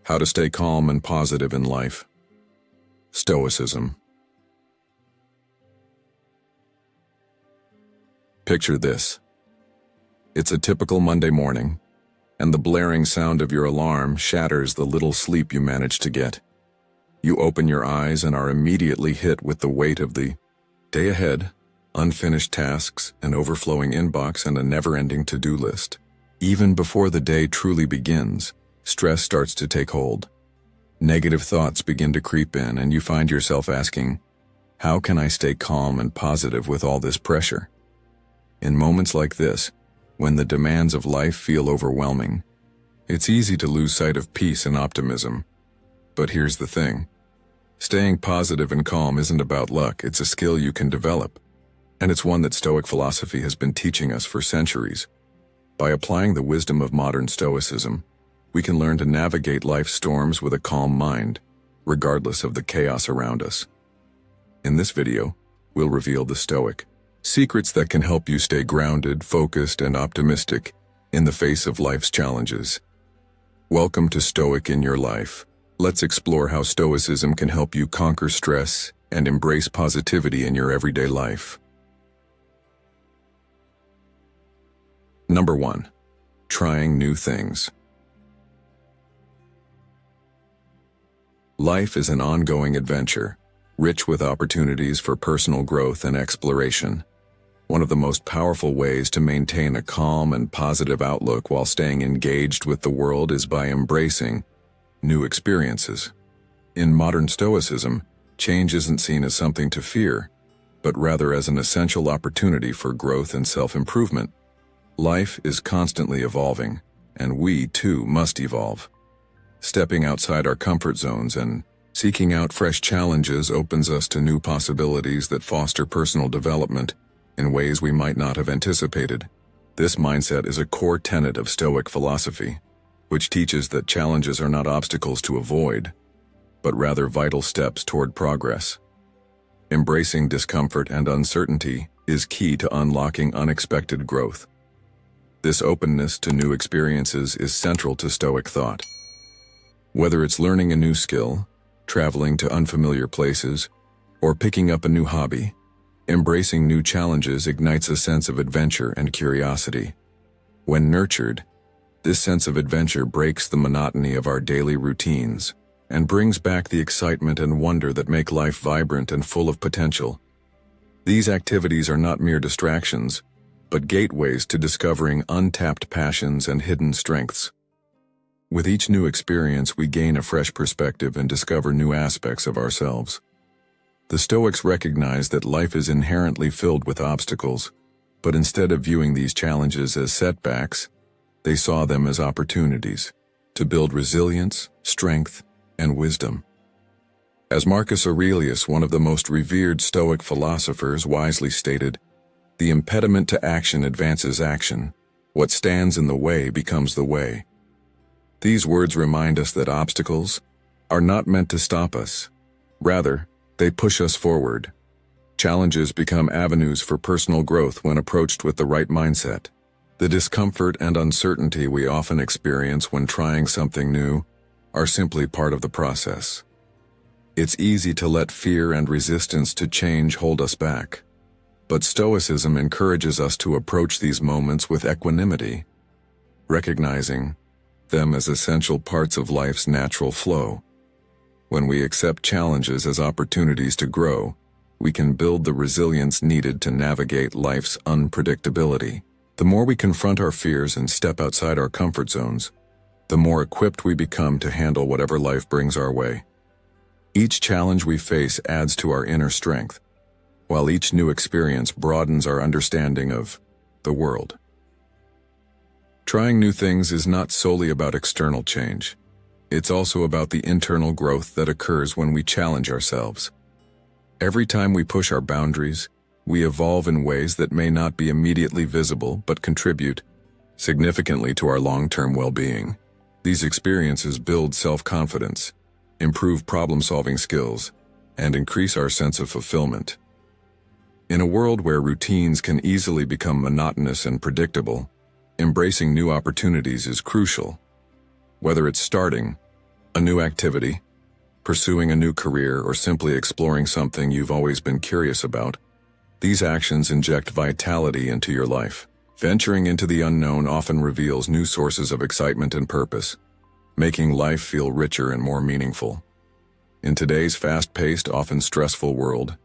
How to stay calm and positive in life. Stoicism. Picture this. It's a typical Monday morning, and the blaring sound of your alarm shatters the little sleep you managed to get. You open your eyes and are immediately hit with the weight of the day ahead, unfinished tasks, an overflowing inbox, and a never-ending to-do list. Even before the day truly begins, stress starts to take hold. Negative thoughts begin to creep in, and you find yourself asking, how can I stay calm and positive with all this pressure? In moments like this, when the demands of life feel overwhelming, it's easy to lose sight of peace and optimism. But here's the thing. Staying positive and calm isn't about luck, it's a skill you can develop. And it's one that Stoic philosophy has been teaching us for centuries. By applying the wisdom of modern Stoicism, we can learn to navigate life's storms with a calm mind, regardless of the chaos around us. In this video, we'll reveal the Stoic secrets that can help you stay grounded, focused, and optimistic in the face of life's challenges. Welcome to Stoic in Your Life. Let's explore how Stoicism can help you conquer stress and embrace positivity in your everyday life. Number 1. Trying new things. Life is an ongoing adventure, rich with opportunities for personal growth and exploration. One of the most powerful ways to maintain a calm and positive outlook while staying engaged with the world is by embracing new experiences. In modern Stoicism, change isn't seen as something to fear, but rather as an essential opportunity for growth and self-improvement. Life is constantly evolving, and we, too, must evolve. Stepping outside our comfort zones and seeking out fresh challenges opens us to new possibilities that foster personal development in ways we might not have anticipated. This mindset is a core tenet of Stoic philosophy, which teaches that challenges are not obstacles to avoid, but rather vital steps toward progress. Embracing discomfort and uncertainty is key to unlocking unexpected growth. This openness to new experiences is central to Stoic thought. Whether it's learning a new skill, traveling to unfamiliar places, or picking up a new hobby, embracing new challenges ignites a sense of adventure and curiosity. When nurtured, this sense of adventure breaks the monotony of our daily routines and brings back the excitement and wonder that make life vibrant and full of potential. These activities are not mere distractions, but gateways to discovering untapped passions and hidden strengths. With each new experience, we gain a fresh perspective and discover new aspects of ourselves. The Stoics recognize that life is inherently filled with obstacles, but instead of viewing these challenges as setbacks, they saw them as opportunities to build resilience, strength, and wisdom. As Marcus Aurelius, one of the most revered Stoic philosophers, wisely stated, "The impediment to action advances action. What stands in the way becomes the way." These words remind us that obstacles are not meant to stop us. Rather, they push us forward. Challenges become avenues for personal growth when approached with the right mindset. The discomfort and uncertainty we often experience when trying something new are simply part of the process. It's easy to let fear and resistance to change hold us back. But Stoicism encourages us to approach these moments with equanimity, recognizing them as essential parts of life's natural flow. When we accept challenges as opportunities to grow, we can build the resilience needed to navigate life's unpredictability. The more we confront our fears and step outside our comfort zones, the more equipped we become to handle whatever life brings our way. Each challenge we face adds to our inner strength, while each new experience broadens our understanding of the world. Trying new things is not solely about external change. It's also about the internal growth that occurs when we challenge ourselves. Every time we push our boundaries, we evolve in ways that may not be immediately visible but contribute significantly to our long-term well-being. These experiences build self-confidence, improve problem-solving skills, and increase our sense of fulfillment. In a world where routines can easily become monotonous and predictable, embracing new opportunities is crucial. Whether it's starting A new activity, pursuing a new career, or simply exploring something you've always been curious about, these actions inject vitality into your life. Venturing into the unknown often reveals new sources of excitement and purpose, making life feel richer and more meaningful. In today's fast-paced, often stressful world,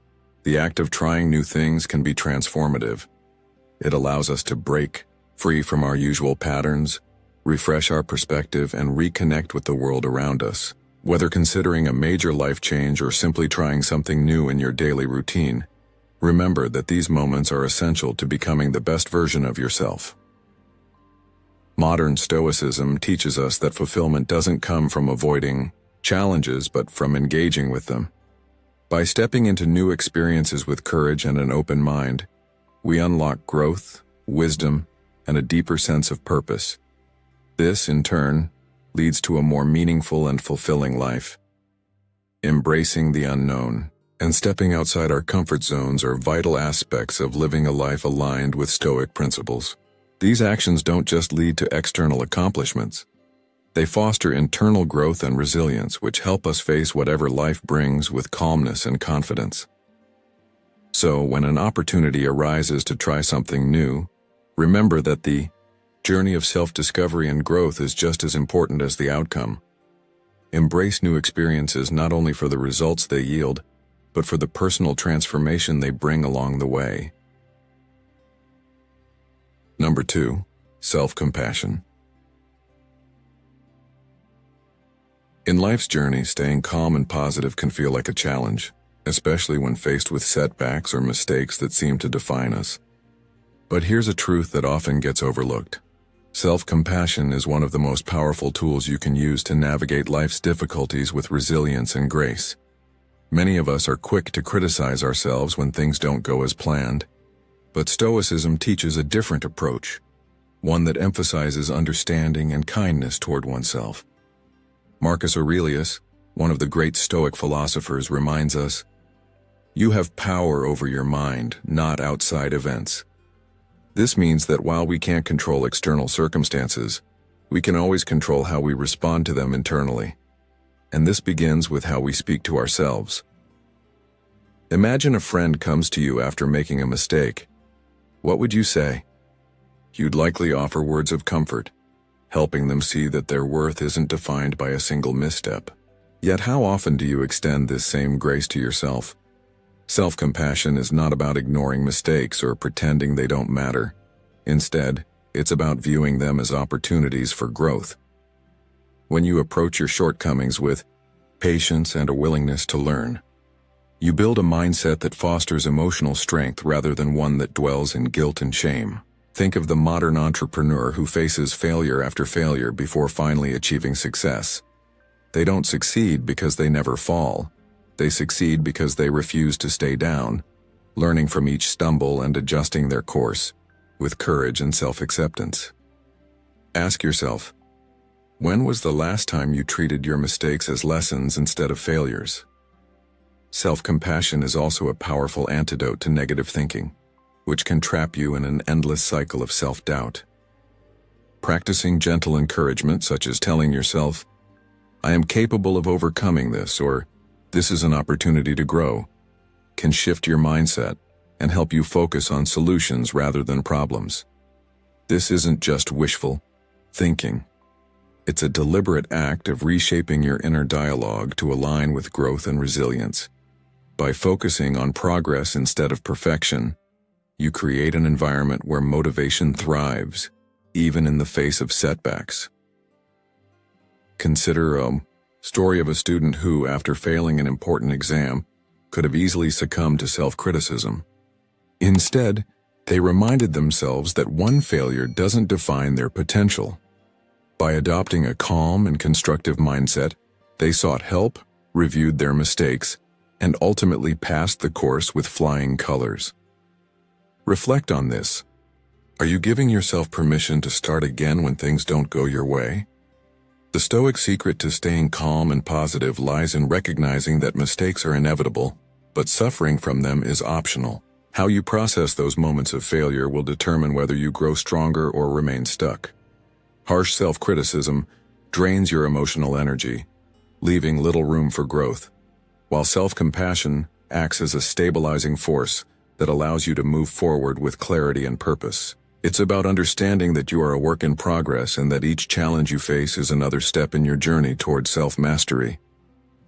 the act of trying new things can be transformative. It allows us to break free from our usual patterns, refresh our perspective, and reconnect with the world around us. Whether considering a major life change or simply trying something new in your daily routine, remember that these moments are essential to becoming the best version of yourself. Modern Stoicism teaches us that fulfillment doesn't come from avoiding challenges, but from engaging with them. By stepping into new experiences with courage and an open mind, we unlock growth, wisdom, and a deeper sense of purpose. This, in turn, leads to a more meaningful and fulfilling life. Embracing the unknown and stepping outside our comfort zones are vital aspects of living a life aligned with Stoic principles. These actions don't just lead to external accomplishments. They foster internal growth and resilience, which help us face whatever life brings with calmness and confidence. So, when an opportunity arises to try something new, remember that the journey of self-discovery and growth is just as important as the outcome. Embrace new experiences not only for the results they yield, but for the personal transformation they bring along the way. Number 2, self-compassion. In life's journey, staying calm and positive can feel like a challenge, especially when faced with setbacks or mistakes that seem to define us. But here's a truth that often gets overlooked. Self-compassion is one of the most powerful tools you can use to navigate life's difficulties with resilience and grace. Many of us are quick to criticize ourselves when things don't go as planned, but Stoicism teaches a different approach, one that emphasizes understanding and kindness toward oneself. Marcus Aurelius, one of the great Stoic philosophers, reminds us, "You have power over your mind, not outside events." This means that while we can't control external circumstances, we can always control how we respond to them internally. And this begins with how we speak to ourselves. Imagine a friend comes to you after making a mistake. What would you say? You'd likely offer words of comfort, helping them see that their worth isn't defined by a single misstep. Yet how often do you extend this same grace to yourself? Self-compassion is not about ignoring mistakes or pretending they don't matter. Instead, it's about viewing them as opportunities for growth. When you approach your shortcomings with patience and a willingness to learn, you build a mindset that fosters emotional strength rather than one that dwells in guilt and shame. Think of the modern entrepreneur who faces failure after failure before finally achieving success. They don't succeed because they never fall. They succeed because they refuse to stay down, learning from each stumble and adjusting their course with courage and self-acceptance. Ask yourself, when was the last time you treated your mistakes as lessons instead of failures? Self-compassion is also a powerful antidote to negative thinking, which can trap you in an endless cycle of self-doubt. Practicing gentle encouragement, such as telling yourself, "I am capable of overcoming this," or "This is an opportunity to grow," can shift your mindset and help you focus on solutions rather than problems. This isn't just wishful thinking. It's a deliberate act of reshaping your inner dialogue to align with growth and resilience. By focusing on progress instead of perfection, you create an environment where motivation thrives, even in the face of setbacks. Consider a story of a student who, after failing an important exam, could have easily succumbed to self-criticism. Instead, they reminded themselves that one failure doesn't define their potential. By adopting a calm and constructive mindset, they sought help, reviewed their mistakes, and ultimately passed the course with flying colors. Reflect on this. Are you giving yourself permission to start again when things don't go your way? The Stoic secret to staying calm and positive lies in recognizing that mistakes are inevitable, but suffering from them is optional. How you process those moments of failure will determine whether you grow stronger or remain stuck. Harsh self-criticism drains your emotional energy, leaving little room for growth, while self-compassion acts as a stabilizing force that allows you to move forward with clarity and purpose. It's about understanding that you are a work in progress and that each challenge you face is another step in your journey towards self-mastery.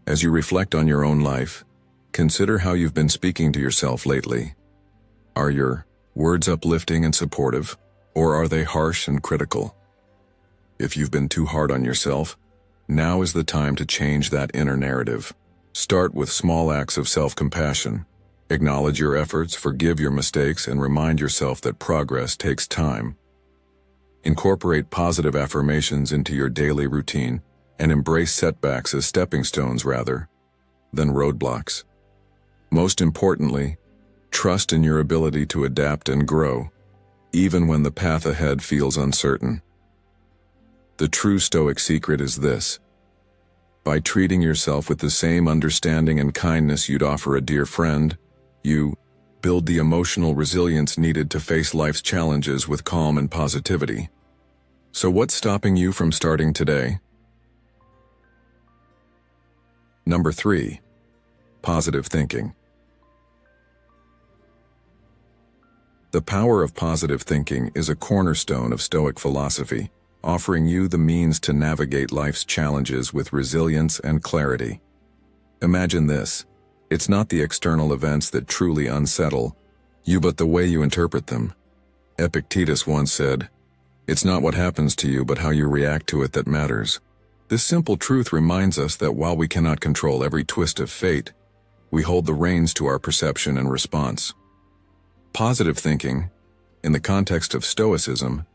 As you reflect on your own life, consider how you've been speaking to yourself lately. Are your words uplifting and supportive, or are they harsh and critical? If you've been too hard on yourself, now is the time to change that inner narrative. Start with small acts of self-compassion. Acknowledge your efforts, forgive your mistakes, and remind yourself that progress takes time. Incorporate positive affirmations into your daily routine and embrace setbacks as stepping stones rather than roadblocks. Most importantly, trust in your ability to adapt and grow, even when the path ahead feels uncertain. The true Stoic secret is this: by treating yourself with the same understanding and kindness you'd offer a dear friend, you build the emotional resilience needed to face life's challenges with calm and positivity. So what's stopping you from starting today? Number 3. Positive thinking. The power of positive thinking is a cornerstone of Stoic philosophy, offering you the means to navigate life's challenges with resilience and clarity. Imagine this: it's not the external events that truly unsettle you, but the way you interpret them. Epictetus once said, "It's not what happens to you, but how you react to it that matters." This simple truth reminds us that while we cannot control every twist of fate, we hold the reins to our perception and response. Positive thinking, in the context of Stoicism,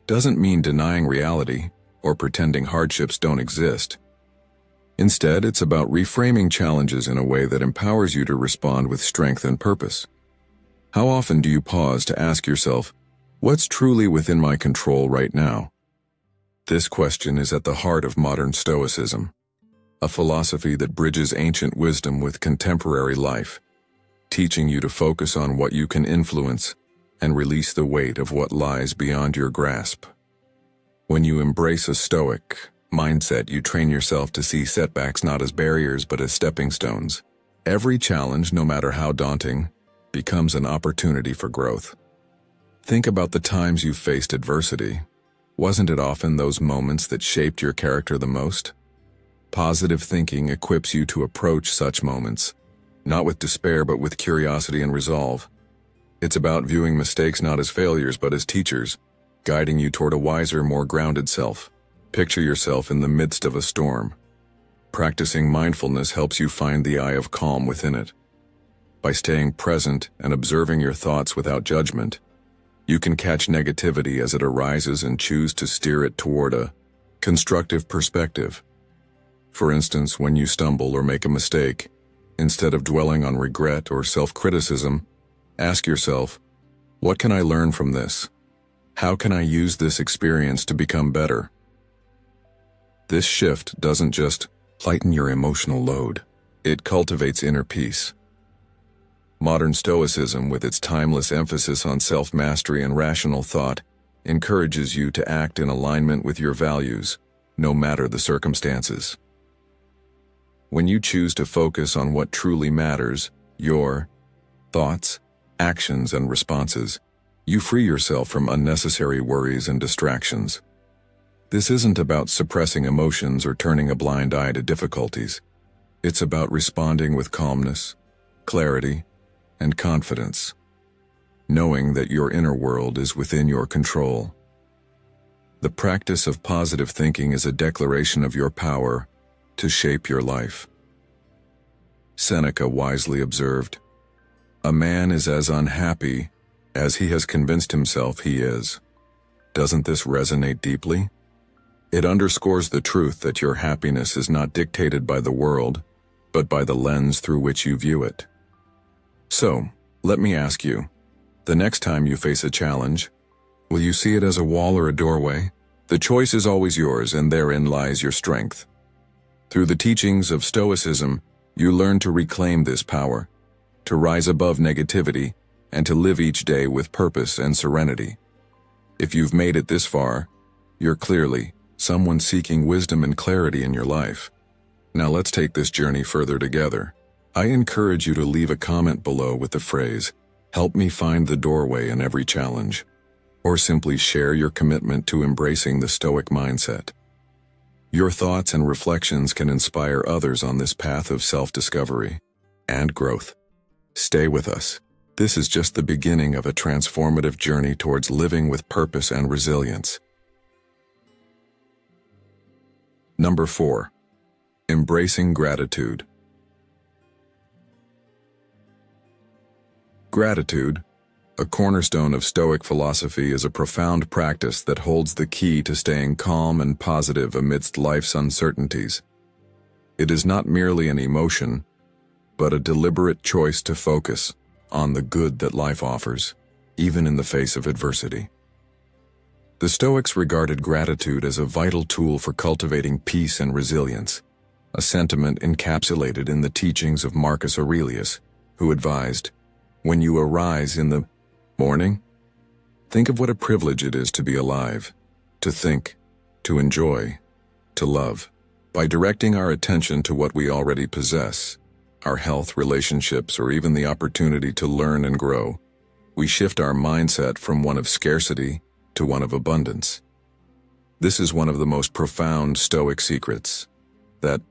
doesn't mean denying reality or pretending hardships don't exist. Instead, it's about reframing challenges in a way that empowers you to respond with strength and purpose. How often do you pause to ask yourself, what's truly within my control right now? This question is at the heart of modern Stoicism, a philosophy that bridges ancient wisdom with contemporary life, teaching you to focus on what you can influence and release the weight of what lies beyond your grasp. When you embrace a Stoic mindset, you train yourself to see setbacks not as barriers but as stepping stones. Every challenge, no matter how daunting, becomes an opportunity for growth. Think about the times you've faced adversity. Wasn't it often those moments that shaped your character the most? Positive thinking equips you to approach such moments, not with despair but with curiosity and resolve. It's about viewing mistakes not as failures but as teachers, guiding you toward a wiser, more grounded self. Picture yourself in the midst of a storm. Practicing mindfulness helps you find the eye of calm within it. By staying present and observing your thoughts without judgment, you can catch negativity as it arises and choose to steer it toward a constructive perspective. For instance, when you stumble or make a mistake, instead of dwelling on regret or self-criticism, ask yourself, what can I learn from this? How can I use this experience to become better? This shift doesn't just lighten your emotional load, it cultivates inner peace. Modern Stoicism, with its timeless emphasis on self-mastery and rational thought, encourages you to act in alignment with your values, no matter the circumstances. When you choose to focus on what truly matters, your thoughts, actions, and responses, you free yourself from unnecessary worries and distractions. This isn't about suppressing emotions or turning a blind eye to difficulties. It's about responding with calmness, clarity, and confidence, knowing that your inner world is within your control. The practice of positive thinking is a declaration of your power to shape your life. Seneca wisely observed, "A man is as unhappy as he has convinced himself he is." Doesn't this resonate deeply? It underscores the truth that your happiness is not dictated by the world, but by the lens through which you view it. So, let me ask you, the next time you face a challenge, will you see it as a wall or a doorway? The choice is always yours, and therein lies your strength. Through the teachings of Stoicism, you learn to reclaim this power, to rise above negativity, and to live each day with purpose and serenity. If you've made it this far, you're clearly someone seeking wisdom and clarity in your life. Now let's take this journey further together. I encourage you to leave a comment below with the phrase, "Help me find the doorway in every challenge," or simply share your commitment to embracing the Stoic mindset. Your thoughts and reflections can inspire others on this path of self-discovery and growth. Stay with us. This is just the beginning of a transformative journey towards living with purpose and resilience. Number 4. Embracing gratitude. Gratitude, a cornerstone of Stoic philosophy, is a profound practice that holds the key to staying calm and positive amidst life's uncertainties. It is not merely an emotion, but a deliberate choice to focus on the good that life offers, even in the face of adversity. The Stoics regarded gratitude as a vital tool for cultivating peace and resilience, a sentiment encapsulated in the teachings of Marcus Aurelius, who advised, "When you arise in the morning, think of what a privilege it is to be alive, to think, to enjoy, to love." By directing our attention to what we already possess, our health, relationships, or even the opportunity to learn and grow, we shift our mindset from one of scarcity to one of abundance. This is one of the most profound Stoic secrets, that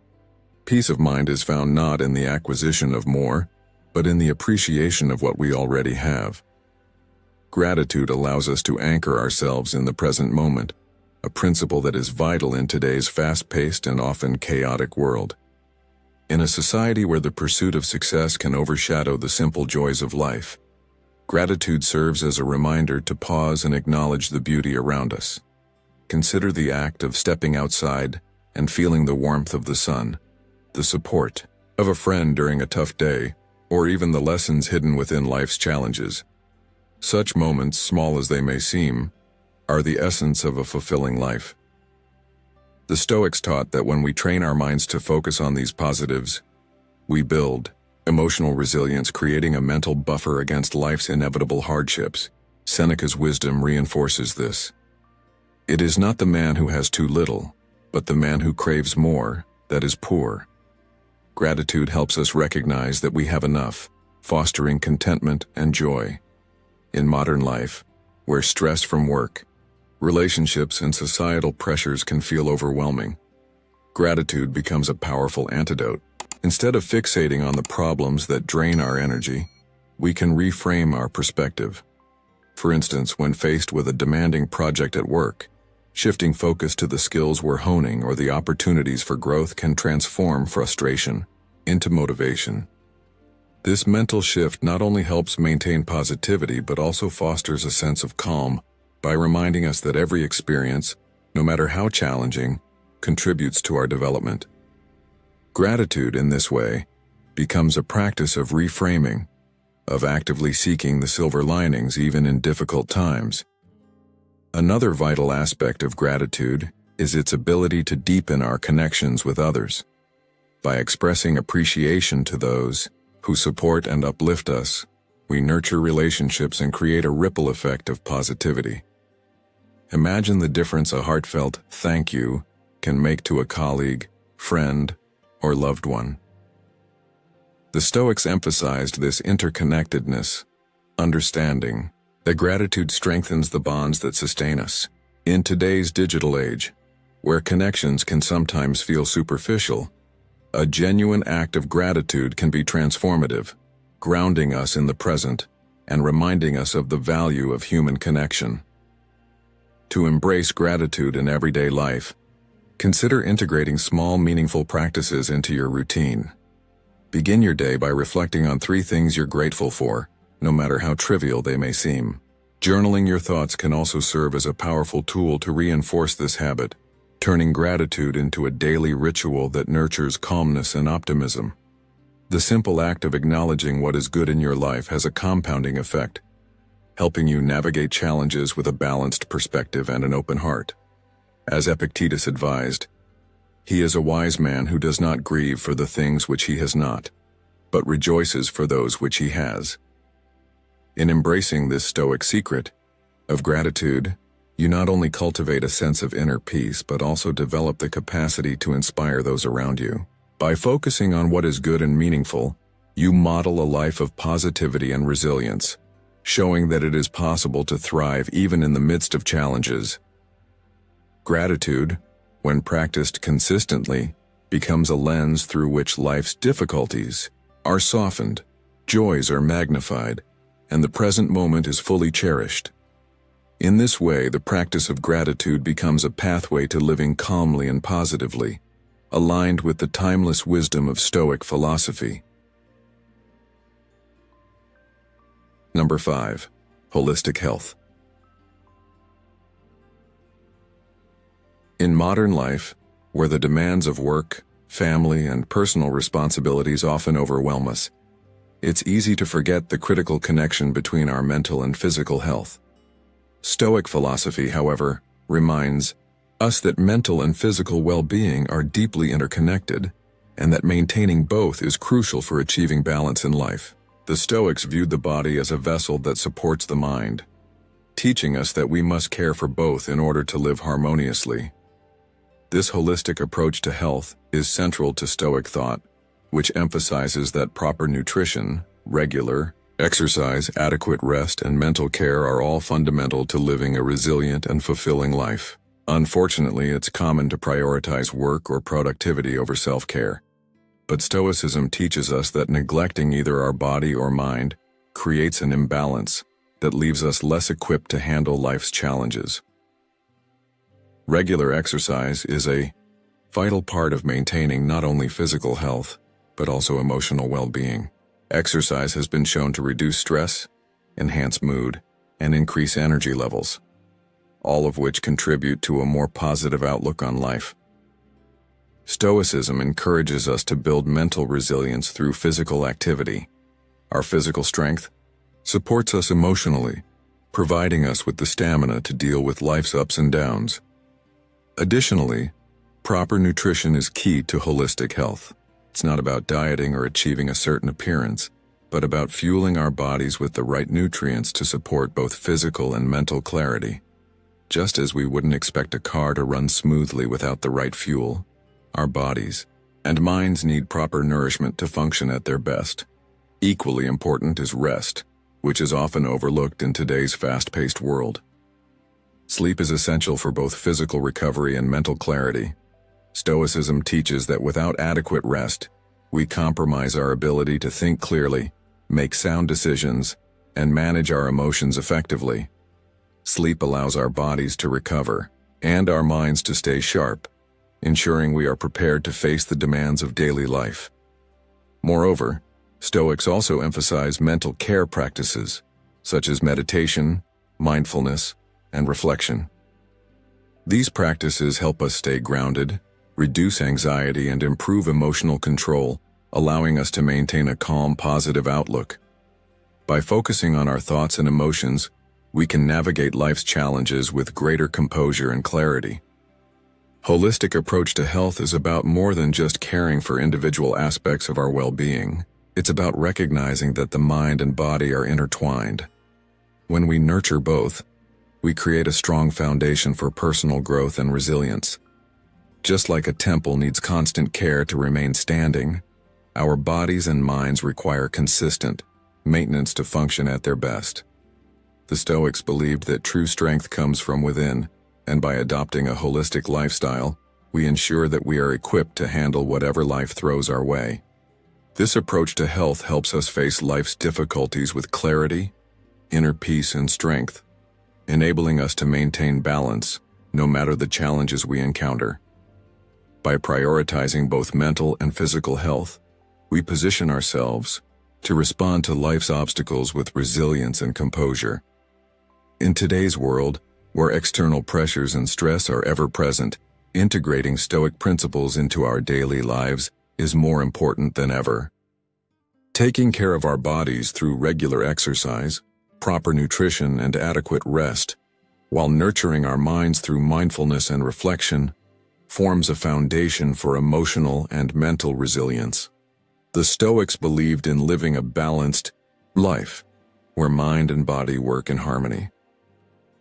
peace of mind is found not in the acquisition of more, but in the appreciation of what we already have. Gratitude allows us to anchor ourselves in the present moment, a principle that is vital in today's fast-paced and often chaotic world. In a society where the pursuit of success can overshadow the simple joys of life, gratitude serves as a reminder to pause and acknowledge the beauty around us. Consider the act of stepping outside and feeling the warmth of the sun, the support of a friend during a tough day, or even the lessons hidden within life's challenges. Such moments, small as they may seem, are the essence of a fulfilling life. The Stoics taught that when we train our minds to focus on these positives, we build emotional resilience, creating a mental buffer against life's inevitable hardships. Seneca's wisdom reinforces this. It is not the man who has too little, but the man who craves more, that is poor. Gratitude helps us recognize that we have enough, fostering contentment and joy. In modern life, where stress from work, relationships, and societal pressures can feel overwhelming, gratitude becomes a powerful antidote. Instead of fixating on the problems that drain our energy, we can reframe our perspective. For instance, when faced with a demanding project at work, shifting focus to the skills we're honing or the opportunities for growth can transform frustration into motivation. This mental shift not only helps maintain positivity but also fosters a sense of calm by reminding us that every experience, no matter how challenging, contributes to our development. Gratitude, in this way, becomes a practice of reframing, of actively seeking the silver linings even in difficult times. Another vital aspect of gratitude is its ability to deepen our connections with others. By expressing appreciation to those who support and uplift us, we nurture relationships and create a ripple effect of positivity. Imagine the difference a heartfelt thank you can make to a colleague, friend, or loved one. The Stoics emphasized this interconnectedness, understanding that gratitude strengthens the bonds that sustain us. In today's digital age, where connections can sometimes feel superficial, a genuine act of gratitude can be transformative, grounding us in the present and reminding us of the value of human connection. To embrace gratitude in everyday life, consider integrating small, meaningful practices into your routine. Begin your day by reflecting on 3 things you're grateful for, no matter how trivial they may seem. Journaling your thoughts can also serve as a powerful tool to reinforce this habit, turning gratitude into a daily ritual that nurtures calmness and optimism. The simple act of acknowledging what is good in your life has a compounding effect, helping you navigate challenges with a balanced perspective and an open heart. As Epictetus advised, "He is a wise man who does not grieve for the things which he has not, but rejoices for those which he has." In embracing this Stoic secret of gratitude, you not only cultivate a sense of inner peace but also develop the capacity to inspire those around you. By focusing on what is good and meaningful, you model a life of positivity and resilience, showing that it is possible to thrive even in the midst of challenges. Gratitude, when practiced consistently, becomes a lens through which life's difficulties are softened, joys are magnified, and the present moment is fully cherished. In this way, the practice of gratitude becomes a pathway to living calmly and positively, aligned with the timeless wisdom of Stoic philosophy. Number 5. Holistic health. In modern life, where the demands of work, family, and personal responsibilities often overwhelm us, it's easy to forget the critical connection between our mental and physical health. Stoic philosophy, however, reminds us that mental and physical well-being are deeply interconnected, and that maintaining both is crucial for achieving balance in life. The Stoics viewed the body as a vessel that supports the mind, teaching us that we must care for both in order to live harmoniously. This holistic approach to health is central to Stoic thought, which emphasizes that proper nutrition, regular exercise, adequate rest, and mental care are all fundamental to living a resilient and fulfilling life. Unfortunately, it's common to prioritize work or productivity over self-care. But Stoicism teaches us that neglecting either our body or mind creates an imbalance that leaves us less equipped to handle life's challenges. Regular exercise is a vital part of maintaining not only physical health, but also emotional well-being. Exercise has been shown to reduce stress, enhance mood, and increase energy levels, all of which contribute to a more positive outlook on life. Stoicism encourages us to build mental resilience through physical activity. Our physical strength supports us emotionally, providing us with the stamina to deal with life's ups and downs. Additionally, proper nutrition is key to holistic health. It's not about dieting or achieving a certain appearance, but about fueling our bodies with the right nutrients to support both physical and mental clarity. Just as we wouldn't expect a car to run smoothly without the right fuel, our bodies and minds need proper nourishment to function at their best. Equally important is rest, which is often overlooked in today's fast-paced world. Sleep is essential for both physical recovery and mental clarity. Stoicism teaches that without adequate rest, we compromise our ability to think clearly, make sound decisions, and manage our emotions effectively. Sleep allows our bodies to recover and our minds to stay sharp, ensuring we are prepared to face the demands of daily life. Moreover, Stoics also emphasize mental care practices, such as meditation, mindfulness, and reflection. These practices help us stay grounded, reduce anxiety, and improve emotional control, allowing us to maintain a calm, positive outlook. By focusing on our thoughts and emotions, we can navigate life's challenges with greater composure and clarity. Holistic approach to health is about more than just caring for individual aspects of our well-being. It's about recognizing that the mind and body are intertwined. When we nurture both, we create a strong foundation for personal growth and resilience. Just like a temple needs constant care to remain standing, our bodies and minds require consistent maintenance to function at their best. The Stoics believed that true strength comes from within, and by adopting a holistic lifestyle, we ensure that we are equipped to handle whatever life throws our way. This approach to health helps us face life's difficulties with clarity, inner peace, and strength, enabling us to maintain balance no matter the challenges we encounter. By prioritizing both mental and physical health, we position ourselves to respond to life's obstacles with resilience and composure. In today's world, where external pressures and stress are ever present, integrating Stoic principles into our daily lives is more important than ever. Taking care of our bodies through regular exercise, proper nutrition, and adequate rest, while nurturing our minds through mindfulness and reflection, forms a foundation for emotional and mental resilience. The Stoics believed in living a balanced life, where mind and body work in harmony.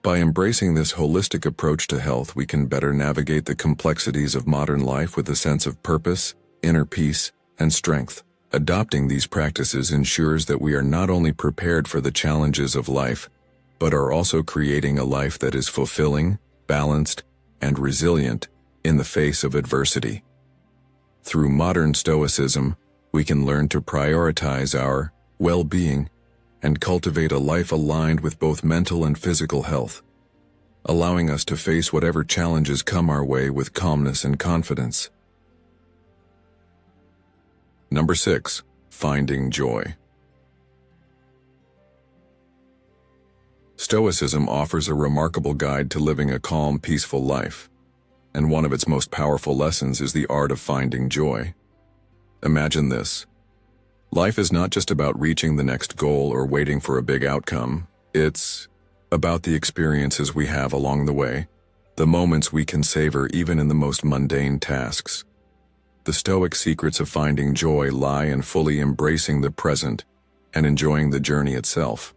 By embracing this holistic approach to health, we can better navigate the complexities of modern life with a sense of purpose inner peace, and strength. Adopting these practices ensures that we are not only prepared for the challenges of life, but are also creating a life that is fulfilling, balanced, and resilient in the face of adversity. Through modern Stoicism, we can learn to prioritize our well-being and cultivate a life aligned with both mental and physical health, allowing us to face whatever challenges come our way with calmness and confidence. Number 6. Finding joy. Stoicism offers a remarkable guide to living a calm, peaceful life, and one of its most powerful lessons is the art of finding joy. Imagine this. Life is not just about reaching the next goal or waiting for a big outcome. It's about the experiences we have along the way, the moments we can savor even in the most mundane tasks. The Stoic secrets of finding joy lie in fully embracing the present and enjoying the journey itself.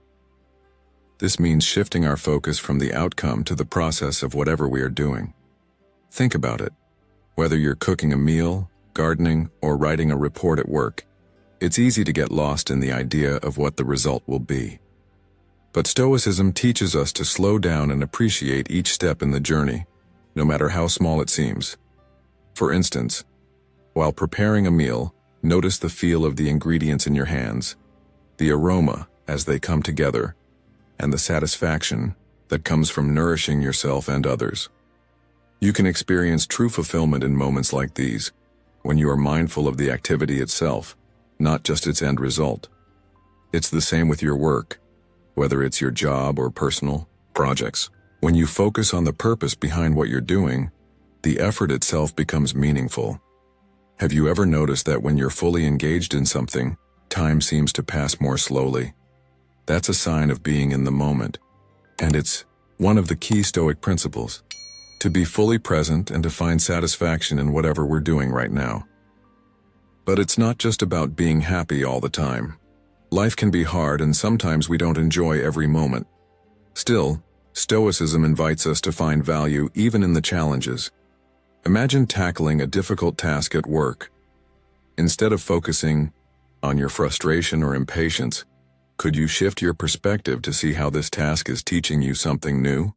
This means shifting our focus from the outcome to the process of whatever we are doing. Think about it. Whether you're cooking a meal, gardening, or writing a report at work, it's easy to get lost in the idea of what the result will be. But Stoicism teaches us to slow down and appreciate each step in the journey, no matter how small it seems. For instance, while preparing a meal, notice the feel of the ingredients in your hands, the aroma as they come together, and the satisfaction that comes from nourishing yourself and others. You can experience true fulfillment in moments like these, when you are mindful of the activity itself, not just its end result. It's the same with your work, whether it's your job or personal projects. When you focus on the purpose behind what you're doing, the effort itself becomes meaningful. Have you ever noticed that when you're fully engaged in something, time seems to pass more slowly? That's a sign of being in the moment, and it's one of the key Stoic principles, to be fully present and to find satisfaction in whatever we're doing right now. But it's not just about being happy all the time. Life can be hard and sometimes we don't enjoy every moment. Still, Stoicism invites us to find value even in the challenges. Imagine tackling a difficult task at work. Instead of focusing on your frustration or impatience, could you shift your perspective to see how this task is teaching you something new?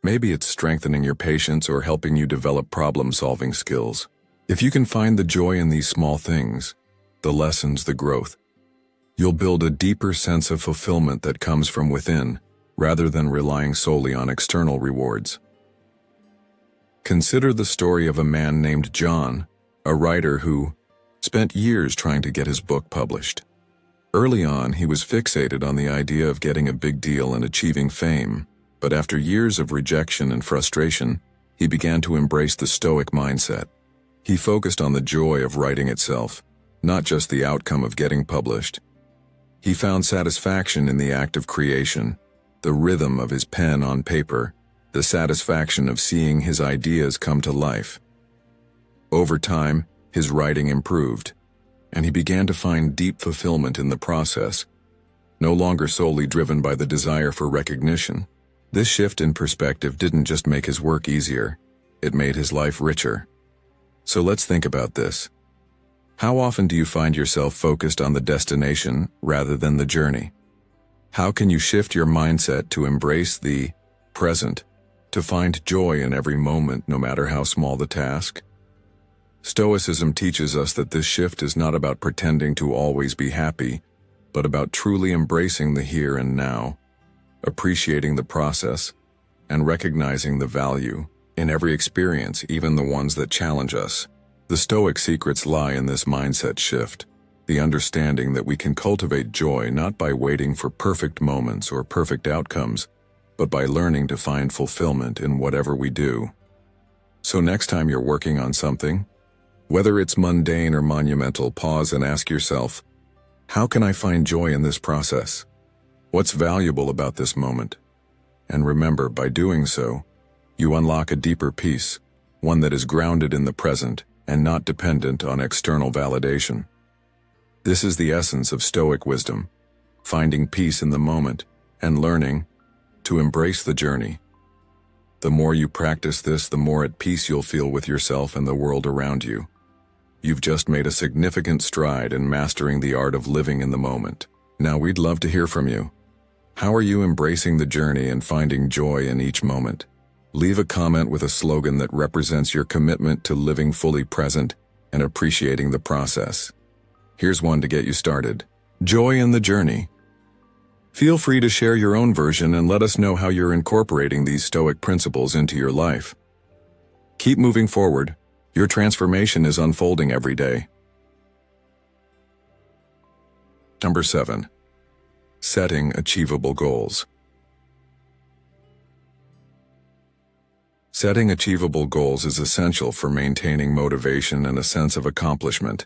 Maybe it's strengthening your patience or helping you develop problem-solving skills. If you can find the joy in these small things, the lessons, the growth, you'll build a deeper sense of fulfillment that comes from within, rather than relying solely on external rewards. Consider the story of a man named John, a writer who spent years trying to get his book published. Early on, he was fixated on the idea of getting a big deal and achieving fame, but after years of rejection and frustration, he began to embrace the Stoic mindset. He focused on the joy of writing itself, not just the outcome of getting published. He found satisfaction in the act of creation, the rhythm of his pen on paper, the satisfaction of seeing his ideas come to life. Over time, his writing improved, and he began to find deep fulfillment in the process, no longer solely driven by the desire for recognition. This shift in perspective didn't just make his work easier, it made his life richer. So let's think about this. How often do you find yourself focused on the destination rather than the journey? How can you shift your mindset to embrace the present, to find joy in every moment, no matter how small the task? Stoicism teaches us that this shift is not about pretending to always be happy, but about truly embracing the here and now, appreciating the process, and recognizing the value in every experience, even the ones that challenge us. The Stoic secrets lie in this mindset shift, the understanding that we can cultivate joy not by waiting for perfect moments or perfect outcomes, but by learning to find fulfillment in whatever we do. So next time you're working on something, whether it's mundane or monumental, pause and ask yourself, how can I find joy in this process? What's valuable about this moment? And remember, by doing so, you unlock a deeper peace, one that is grounded in the present and not dependent on external validation. This is the essence of Stoic wisdom, finding peace in the moment and learning to embrace the journey. The more you practice this, the more at peace you'll feel with yourself and the world around you. You've just made a significant stride in mastering the art of living in the moment. Now we'd love to hear from you. How are you embracing the journey and finding joy in each moment? Leave a comment with a slogan that represents your commitment to living fully present and appreciating the process. Here's one to get you started. Joy in the journey. Feel free to share your own version and let us know how you're incorporating these Stoic principles into your life. Keep moving forward. Your transformation is unfolding every day. Number 7. Setting achievable goals. Setting achievable goals is essential for maintaining motivation and a sense of accomplishment,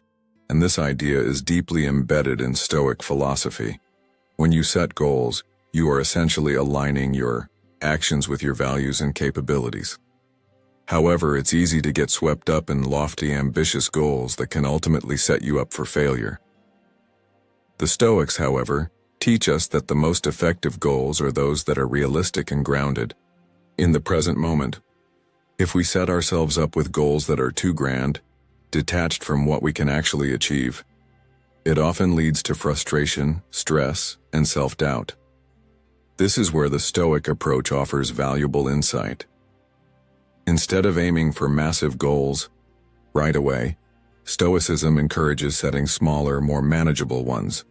and this idea is deeply embedded in Stoic philosophy. When you set goals, you are essentially aligning your actions with your values and capabilities. However, it's easy to get swept up in lofty, ambitious goals that can ultimately set you up for failure. The Stoics, however, teach us that the most effective goals are those that are realistic and grounded in the present moment. If we set ourselves up with goals that are too grand, detached from what we can actually achieve, it often leads to frustration, stress, and self-doubt. This is where the Stoic approach offers valuable insight. Instead of aiming for massive goals right away, Stoicism encourages setting smaller, more manageable ones.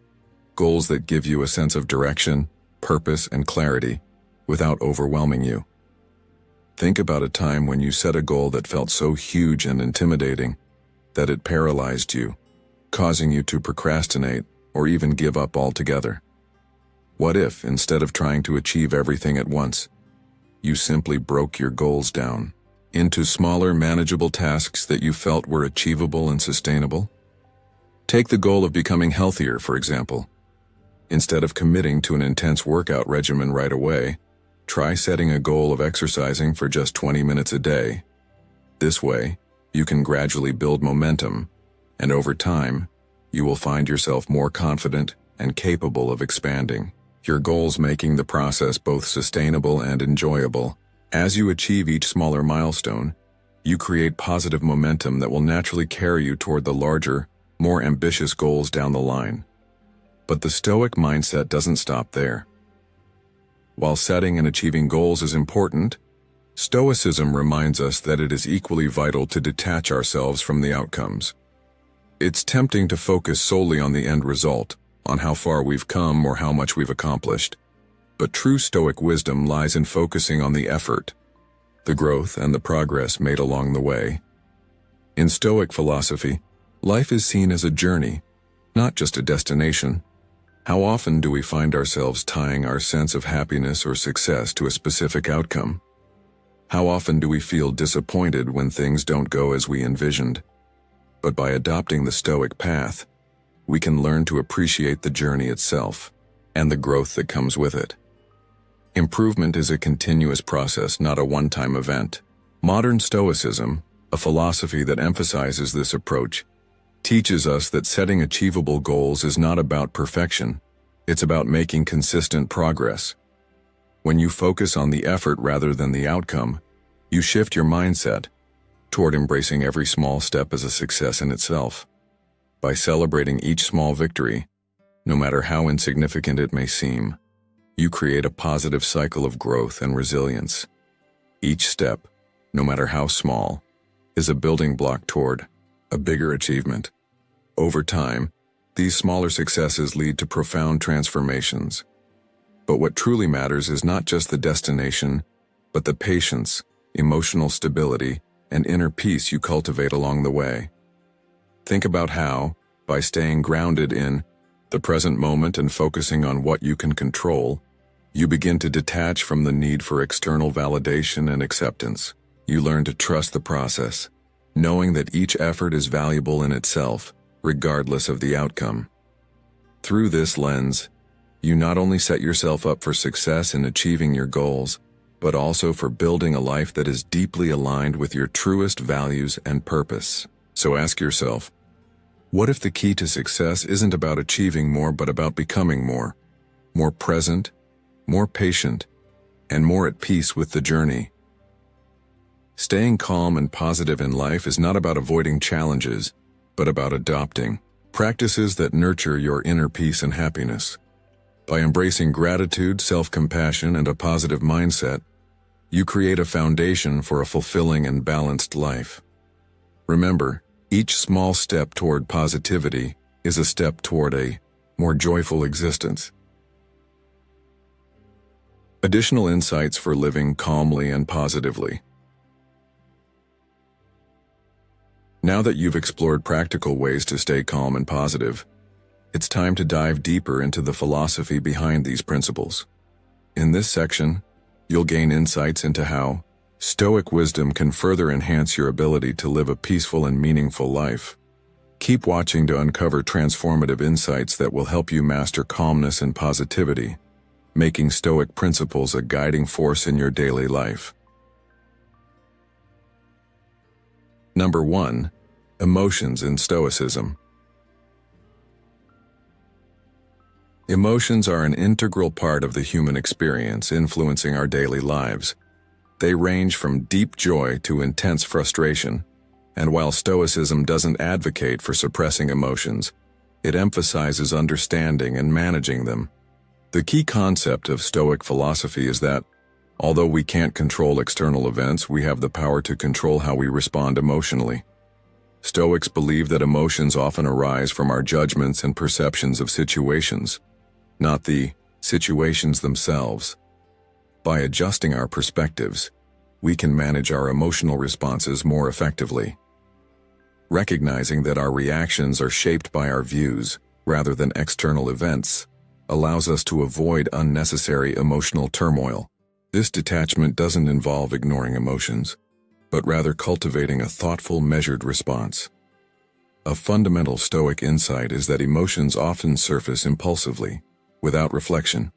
Goals that give you a sense of direction, purpose, and clarity without overwhelming you. Think about a time when you set a goal that felt so huge and intimidating that it paralyzed you, causing you to procrastinate or even give up altogether. What if, instead of trying to achieve everything at once, you simply broke your goals down into smaller, manageable tasks that you felt were achievable and sustainable? Take the goal of becoming healthier, for example. Instead of committing to an intense workout regimen right away, try setting a goal of exercising for just 20 minutes a day. This way, you can gradually build momentum, and over time, you will find yourself more confident and capable of expanding your goals, making the process both sustainable and enjoyable. As you achieve each smaller milestone, you create positive momentum that will naturally carry you toward the larger, more ambitious goals down the line. But the Stoic mindset doesn't stop there. While setting and achieving goals is important, Stoicism reminds us that it is equally vital to detach ourselves from the outcomes. It's tempting to focus solely on the end result, on how far we've come or how much we've accomplished. But true Stoic wisdom lies in focusing on the effort, the growth, and the progress made along the way. In Stoic philosophy, life is seen as a journey, not just a destination. How often do we find ourselves tying our sense of happiness or success to a specific outcome? How often do we feel disappointed when things don't go as we envisioned? But by adopting the Stoic path, we can learn to appreciate the journey itself and the growth that comes with it. Improvement is a continuous process, not a one-time event. Modern Stoicism, a philosophy that emphasizes this approach, teaches us that setting achievable goals is not about perfection. It's about making consistent progress. When you focus on the effort rather than the outcome, you shift your mindset toward embracing every small step as a success in itself. By celebrating each small victory, no matter how insignificant it may seem, you create a positive cycle of growth and resilience. Each step, no matter how small, is a building block toward a bigger achievement. Over time, these smaller successes lead to profound transformations. But what truly matters is not just the destination, but the patience, emotional stability, and inner peace you cultivate along the way. Think about how, by staying grounded in the present moment and focusing on what you can control, you begin to detach from the need for external validation and acceptance. You learn to trust the process, knowing that each effort is valuable in itself, regardless of the outcome. Through this lens, you not only set yourself up for success in achieving your goals, but also for building a life that is deeply aligned with your truest values and purpose. So ask yourself, what if the key to success isn't about achieving more, but about becoming more present, more patient, and more at peace with the journey? Staying calm and positive in life is not about avoiding challenges, but about adopting practices that nurture your inner peace and happiness. By embracing gratitude, self-compassion, and a positive mindset, you create a foundation for a fulfilling and balanced life. Remember, each small step toward positivity is a step toward a more joyful existence. Additional insights for living calmly and positively. Now that you've explored practical ways to stay calm and positive, it's time to dive deeper into the philosophy behind these principles. In this section, you'll gain insights into how Stoic wisdom can further enhance your ability to live a peaceful and meaningful life. Keep watching to uncover transformative insights that will help you master calmness and positivity, making Stoic principles a guiding force in your daily life. Number 1. Emotions in Stoicism. Emotions are an integral part of the human experience, influencing our daily lives. They range from deep joy to intense frustration, and while Stoicism doesn't advocate for suppressing emotions, it emphasizes understanding and managing them. The key concept of Stoic philosophy is that, although we can't control external events, we have the power to control how we respond emotionally. Stoics believe that emotions often arise from our judgments and perceptions of situations, not the situations themselves. By adjusting our perspectives, we can manage our emotional responses more effectively. Recognizing that our reactions are shaped by our views, rather than external events, allows us to avoid unnecessary emotional turmoil. This detachment doesn't involve ignoring emotions, but rather cultivating a thoughtful, measured response. A fundamental Stoic insight is that emotions often surface impulsively, without reflection.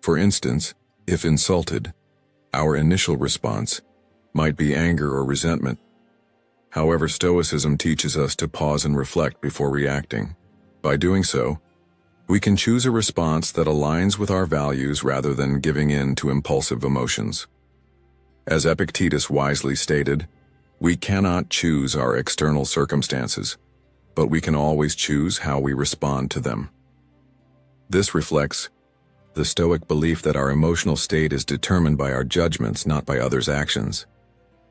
For instance, if insulted, our initial response might be anger or resentment. However, Stoicism teaches us to pause and reflect before reacting. By doing so, we can choose a response that aligns with our values rather than giving in to impulsive emotions. As Epictetus wisely stated, we cannot choose our external circumstances, but we can always choose how we respond to them. This reflects the Stoic belief that our emotional state is determined by our judgments, not by others' actions.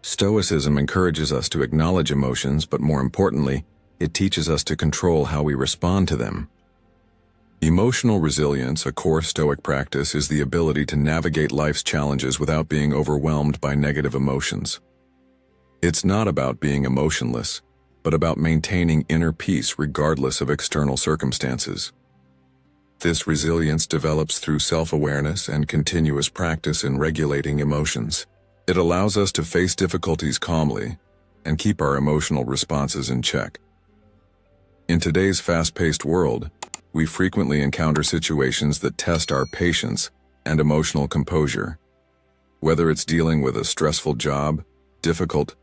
Stoicism encourages us to acknowledge emotions, but more importantly, it teaches us to control how we respond to them. Emotional resilience, a core Stoic practice, is the ability to navigate life's challenges without being overwhelmed by negative emotions. It's not about being emotionless, but about maintaining inner peace regardless of external circumstances. This resilience develops through self-awareness and continuous practice in regulating emotions. It allows us to face difficulties calmly and keep our emotional responses in check. In today's fast-paced world, we frequently encounter situations that test our patience and emotional composure. Whether it's dealing with a stressful job, difficult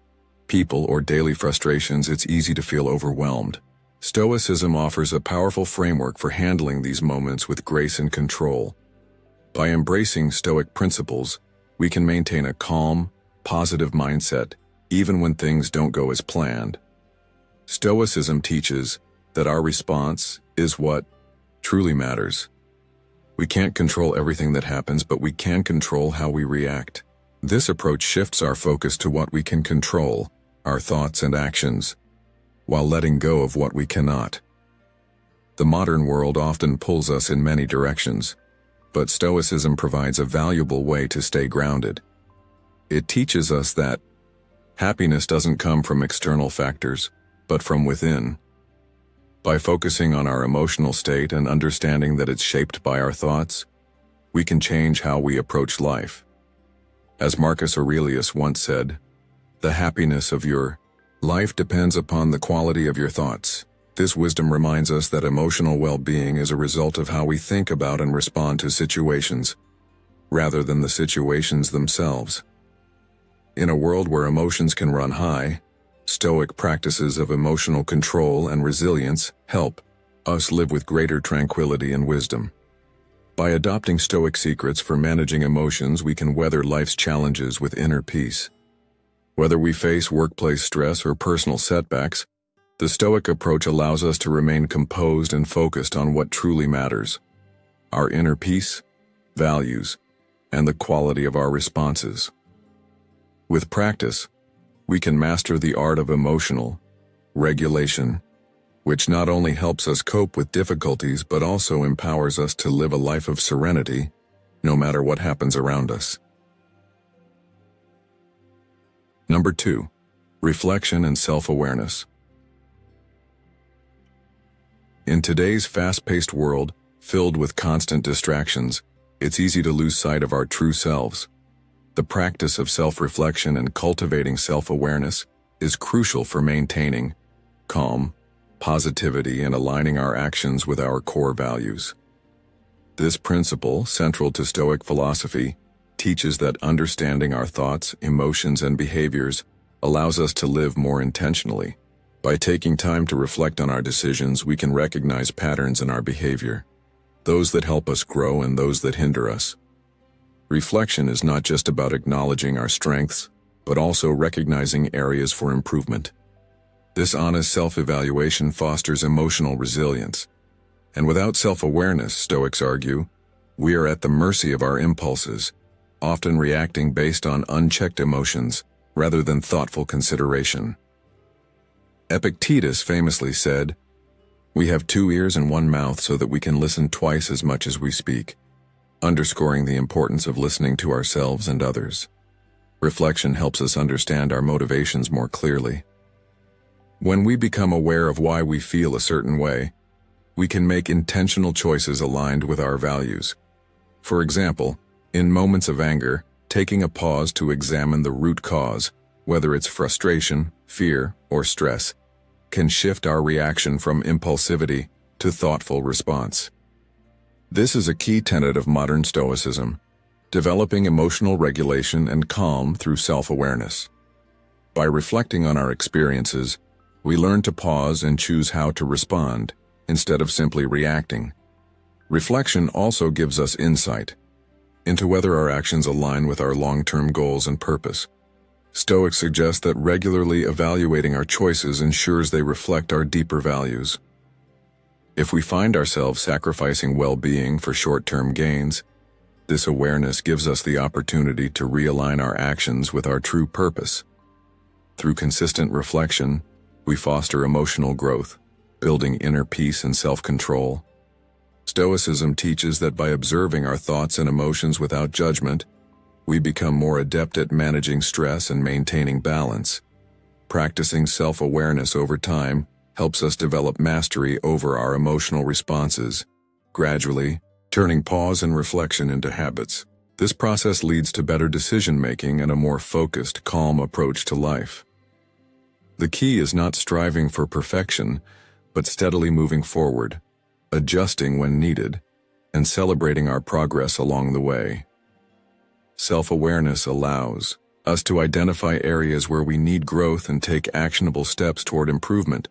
people, or daily frustrations, it's easy to feel overwhelmed. Stoicism offers a powerful framework for handling these moments with grace and control. By embracing Stoic principles, we can maintain a calm, positive mindset even when things don't go as planned. Stoicism teaches that our response is what truly matters. We can't control everything that happens, but we can control how we react. This approach shifts our focus to what we can control, our thoughts and actions, while letting go of what we cannot. The modern world often pulls us in many directions, but Stoicism provides a valuable way to stay grounded. It teaches us that happiness doesn't come from external factors, but from within. By focusing on our emotional state and understanding that it's shaped by our thoughts, we can change how we approach life. As Marcus Aurelius once said, "The happiness of your life depends upon the quality of your thoughts." This wisdom reminds us that emotional well-being is a result of how we think about and respond to situations, rather than the situations themselves. In a world where emotions can run high, Stoic practices of emotional control and resilience help us live with greater tranquility and wisdom. By adopting Stoic secrets for managing emotions, we can weather life's challenges with inner peace. Whether we face workplace stress or personal setbacks, The Stoic approach allows us to remain composed and focused on what truly matters: our inner peace, values, and the quality of our responses. With practice, we can master the art of emotional regulation, which not only helps us cope with difficulties but also empowers us to live a life of serenity, no matter what happens around us. Number 2, reflection and self-awareness. In today's fast-paced world, filled with constant distractions, it's easy to lose sight of our true selves. The practice of self-reflection and cultivating self-awareness is crucial for maintaining calm, positivity, and aligning our actions with our core values. This principle, central to Stoic philosophy, teaches that understanding our thoughts, emotions, and behaviors allows us to live more intentionally. By taking time to reflect on our decisions, we can recognize patterns in our behavior, those that help us grow and those that hinder us. Reflection is not just about acknowledging our strengths, but also recognizing areas for improvement. This honest self-evaluation fosters emotional resilience. And without self-awareness, Stoics argue, we are at the mercy of our impulses, often reacting based on unchecked emotions rather than thoughtful consideration. Epictetus famously said, "We have 2 ears and 1 mouth so that we can listen twice as much as we speak," underscoring the importance of listening to ourselves and others. Reflection helps us understand our motivations more clearly. When we become aware of why we feel a certain way, we can make intentional choices aligned with our values. For example, in moments of anger, taking a pause to examine the root cause, whether it's frustration, fear, or stress, can shift our reaction from impulsivity to thoughtful response. This is a key tenet of modern Stoicism, developing emotional regulation and calm through self-awareness. By reflecting on our experiences, we learn to pause and choose how to respond, instead of simply reacting. Reflection also gives us insight into whether our actions align with our long-term goals and purpose. Stoics suggest that regularly evaluating our choices ensures they reflect our deeper values. If we find ourselves sacrificing well-being for short-term gains, this awareness gives us the opportunity to realign our actions with our true purpose. Through consistent reflection, we foster emotional growth, building inner peace and self-control. Stoicism teaches that by observing our thoughts and emotions without judgment, we become more adept at managing stress and maintaining balance. Practicing self-awareness over time helps us develop mastery over our emotional responses, gradually turning pause and reflection into habits. This process leads to better decision-making and a more focused, calm approach to life. The key is not striving for perfection, but steadily moving forward, adjusting when needed, and celebrating our progress along the way. Self-awareness allows us to identify areas where we need growth and take actionable steps toward improvement,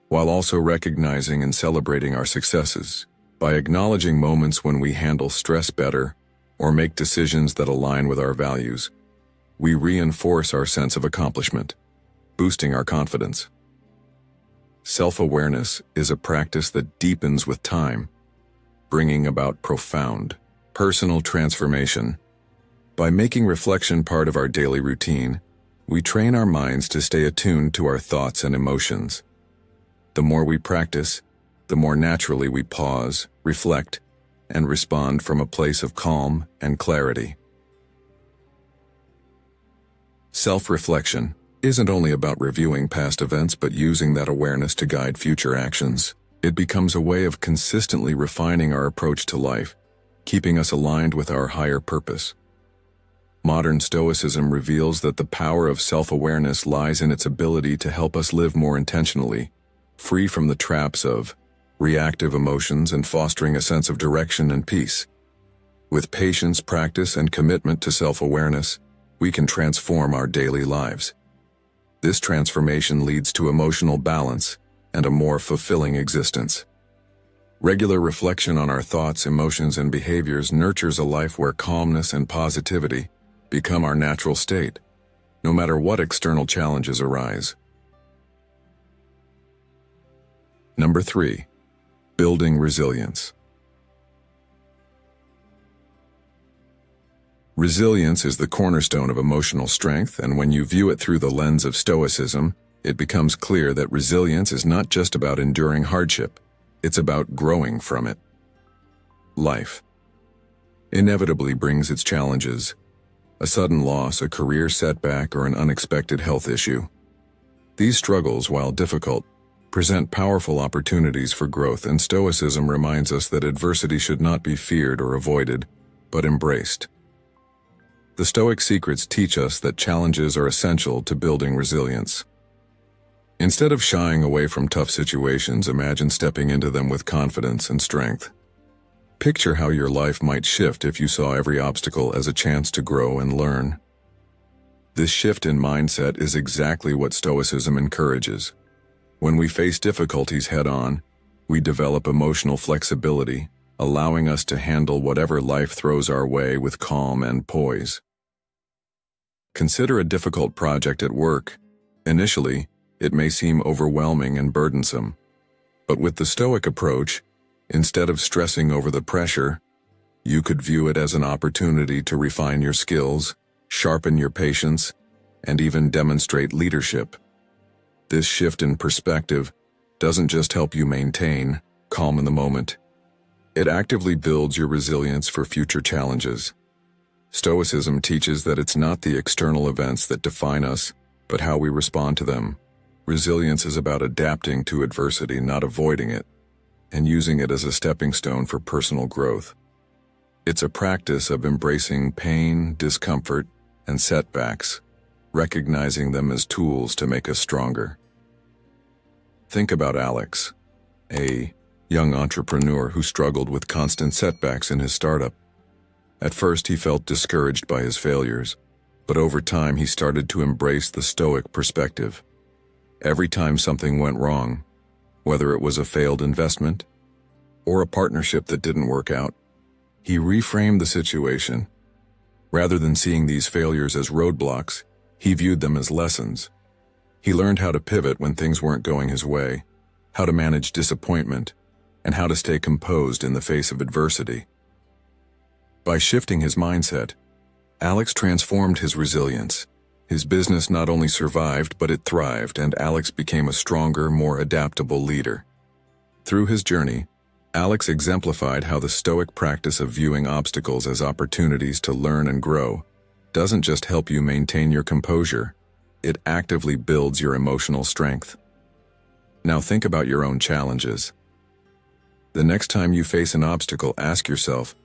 while also recognizing and celebrating our successes. By acknowledging moments when we handle stress better or make decisions that align with our values, we reinforce our sense of accomplishment, boosting our confidence. Self-awareness is a practice that deepens with time, bringing about profound personal transformation. By making reflection part of our daily routine, we train our minds to stay attuned to our thoughts and emotions. The more we practice, the more naturally we pause, reflect, and respond from a place of calm and clarity. Self-reflection isn't only about reviewing past events but using that awareness to guide future actions. It becomes a way of consistently refining our approach to life, keeping us aligned with our higher purpose. Modern Stoicism reveals that the power of self-awareness lies in its ability to help us live more intentionally, free from the traps of reactive emotions and fostering a sense of direction and peace. With patience, practice, and commitment to self-awareness, we can transform our daily lives. This transformation leads to emotional balance and a more fulfilling existence. Regular reflection on our thoughts, emotions, and behaviors nurtures a life where calmness and positivity become our natural state, no matter what external challenges arise. Number 3. Building resilience. Resilience is the cornerstone of emotional strength, and when you view it through the lens of Stoicism, it becomes clear that resilience is not just about enduring hardship, it's about growing from it. Life inevitably brings its challenges: a sudden loss, a career setback, or an unexpected health issue. These struggles, while difficult, present powerful opportunities for growth, and Stoicism reminds us that adversity should not be feared or avoided, but embraced. The Stoic secrets teach us that challenges are essential to building resilience. Instead of shying away from tough situations, imagine stepping into them with confidence and strength. Picture how your life might shift if you saw every obstacle as a chance to grow and learn. This shift in mindset is exactly what Stoicism encourages. When we face difficulties head-on, we develop emotional flexibility, allowing us to handle whatever life throws our way with calm and poise. Consider a difficult project at work. Initially, it may seem overwhelming and burdensome. But with the Stoic approach, instead of stressing over the pressure, you could view it as an opportunity to refine your skills, sharpen your patience, and even demonstrate leadership. This shift in perspective doesn't just help you maintain calm in the moment. It actively builds your resilience for future challenges. Stoicism teaches that it's not the external events that define us, but how we respond to them. Resilience is about adapting to adversity, not avoiding it, and using it as a stepping stone for personal growth. It's a practice of embracing pain, discomfort, and setbacks, recognizing them as tools to make us stronger. Think about Alex, a young entrepreneur who struggled with constant setbacks in his startup. At first, he felt discouraged by his failures, but over time he started to embrace the Stoic perspective. Every time something went wrong, whether it was a failed investment or a partnership that didn't work out, he reframed the situation. Rather than seeing these failures as roadblocks, he viewed them as lessons. He learned how to pivot when things weren't going his way, how to manage disappointment, and how to stay composed in the face of adversity. By shifting his mindset, Alex transformed his resilience. His business not only survived, but it thrived, and Alex became a stronger, more adaptable leader. Through his journey, Alex exemplified how the Stoic practice of viewing obstacles as opportunities to learn and grow doesn't just help you maintain your composure, it actively builds your emotional strength. Now think about your own challenges. The next time you face an obstacle, ask yourself,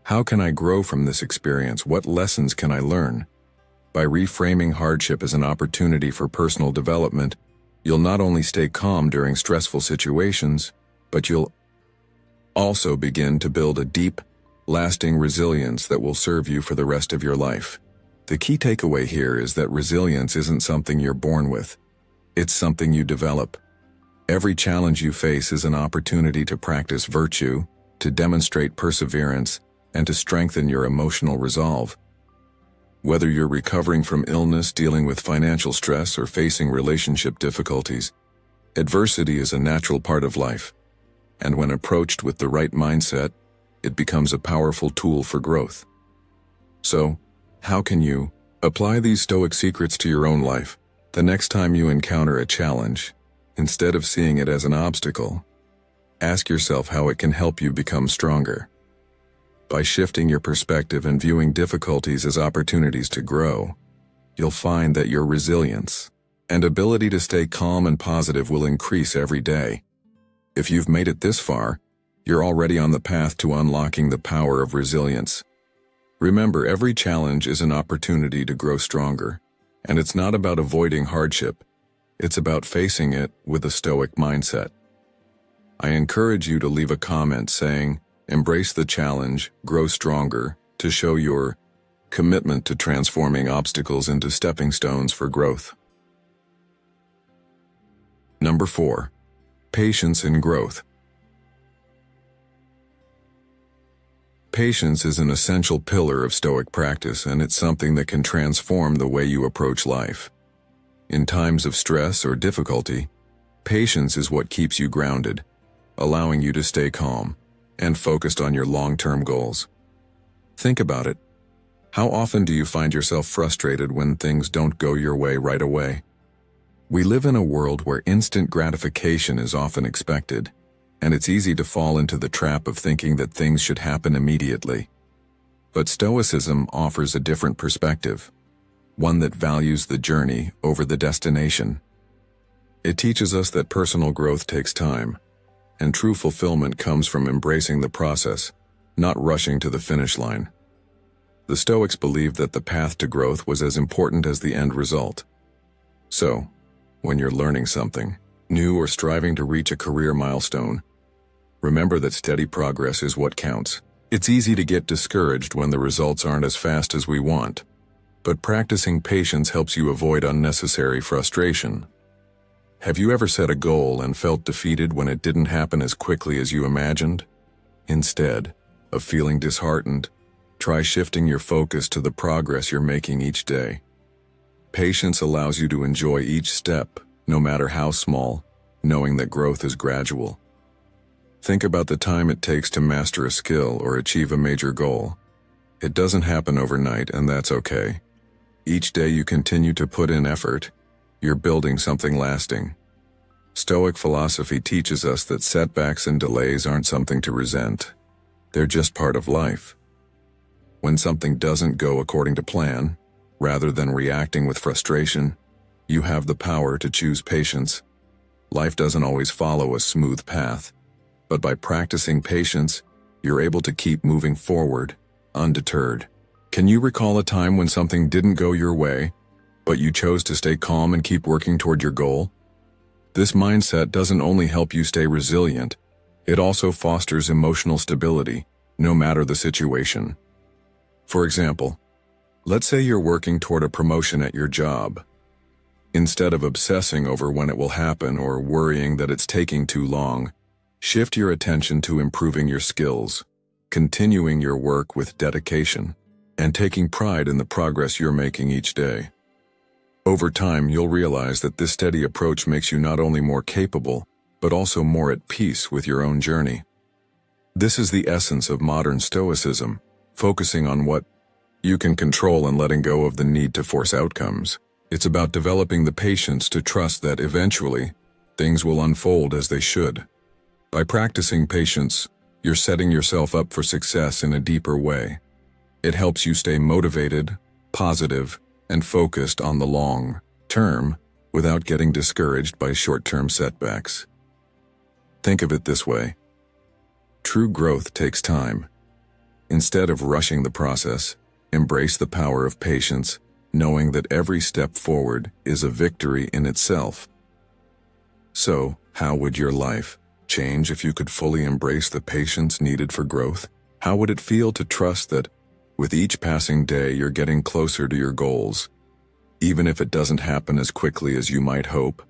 how can I grow from this experience? What lessons can I learn? By reframing hardship as an opportunity for personal development, you'll not only stay calm during stressful situations, but you'll also begin to build a deep, lasting resilience that will serve you for the rest of your life. The key takeaway here is that resilience isn't something you're born with. It's something you develop. Every challenge you face is an opportunity to practice virtue, to demonstrate perseverance, and to strengthen your emotional resolve. Whether you're recovering from illness, dealing with financial stress, or facing relationship difficulties, adversity is a natural part of life, and when approached with the right mindset, it becomes a powerful tool for growth. So, how can you apply these Stoic secrets to your own life? The next time you encounter a challenge, instead of seeing it as an obstacle, ask yourself how it can help you become stronger. By shifting your perspective and viewing difficulties as opportunities to grow, you'll find that your resilience and ability to stay calm and positive will increase every day. If you've made it this far, you're already on the path to unlocking the power of resilience. Remember, every challenge is an opportunity to grow stronger, and it's not about avoiding hardship, it's about facing it with a Stoic mindset. I encourage you to leave a comment saying, "Embrace the challenge, grow stronger," to show your commitment to transforming obstacles into stepping stones for growth. Number 4. Patience in growth. Patience is an essential pillar of Stoic practice, and it's something that can transform the way you approach life. In times of stress or difficulty, Patience is what keeps you grounded, allowing you to stay calm and focused on your long-term goals. Think about it. How often do you find yourself frustrated when things don't go your way right away? We live in a world where instant gratification is often expected, and it's easy to fall into the trap of thinking that things should happen immediately. But Stoicism offers a different perspective, one that values the journey over the destination. It teaches us that personal growth takes time, and true fulfillment comes from embracing the process, not rushing to the finish line. The Stoics believed that the path to growth was as important as the end result. So, when you're learning something new or striving to reach a career milestone, remember that steady progress is what counts. It's easy to get discouraged when the results aren't as fast as we want, but practicing patience helps you avoid unnecessary frustration. Have you ever set a goal and felt defeated when it didn't happen as quickly as you imagined? Instead of feeling disheartened, try shifting your focus to the progress you're making each day. Patience allows you to enjoy each step, no matter how small, knowing that growth is gradual. Think about the time it takes to master a skill or achieve a major goal. It doesn't happen overnight, and that's okay. Each day you continue to put in effort, you're building something lasting. Stoic philosophy teaches us that setbacks and delays aren't something to resent. They're just part of life. When something doesn't go according to plan, rather than reacting with frustration, you have the power to choose patience. Life doesn't always follow a smooth path, but by practicing patience, you're able to keep moving forward, undeterred. Can you recall a time when something didn't go your way, but you chose to stay calm and keep working toward your goal? This mindset doesn't only help you stay resilient, it also fosters emotional stability, no matter the situation. For example, let's say you're working toward a promotion at your job. Instead of obsessing over when it will happen or worrying that it's taking too long, shift your attention to improving your skills, continuing your work with dedication, and taking pride in the progress you're making each day. Over time, you'll realize that this steady approach makes you not only more capable, but also more at peace with your own journey. This is the essence of modern Stoicism, focusing on what you can control and letting go of the need to force outcomes. It's about developing the patience to trust that eventually, things will unfold as they should. By practicing patience, you're setting yourself up for success in a deeper way. It helps you stay motivated, positive, and focused on the long term without getting discouraged by short-term setbacks. Think of it this way. True growth takes time. Instead of rushing the process, embrace the power of patience, knowing that every step forward is a victory in itself. So, how would your life change if you could fully embrace the patience needed for growth? How would it feel to trust that with each passing day you're getting closer to your goals, even if it doesn't happen as quickly as you might hope?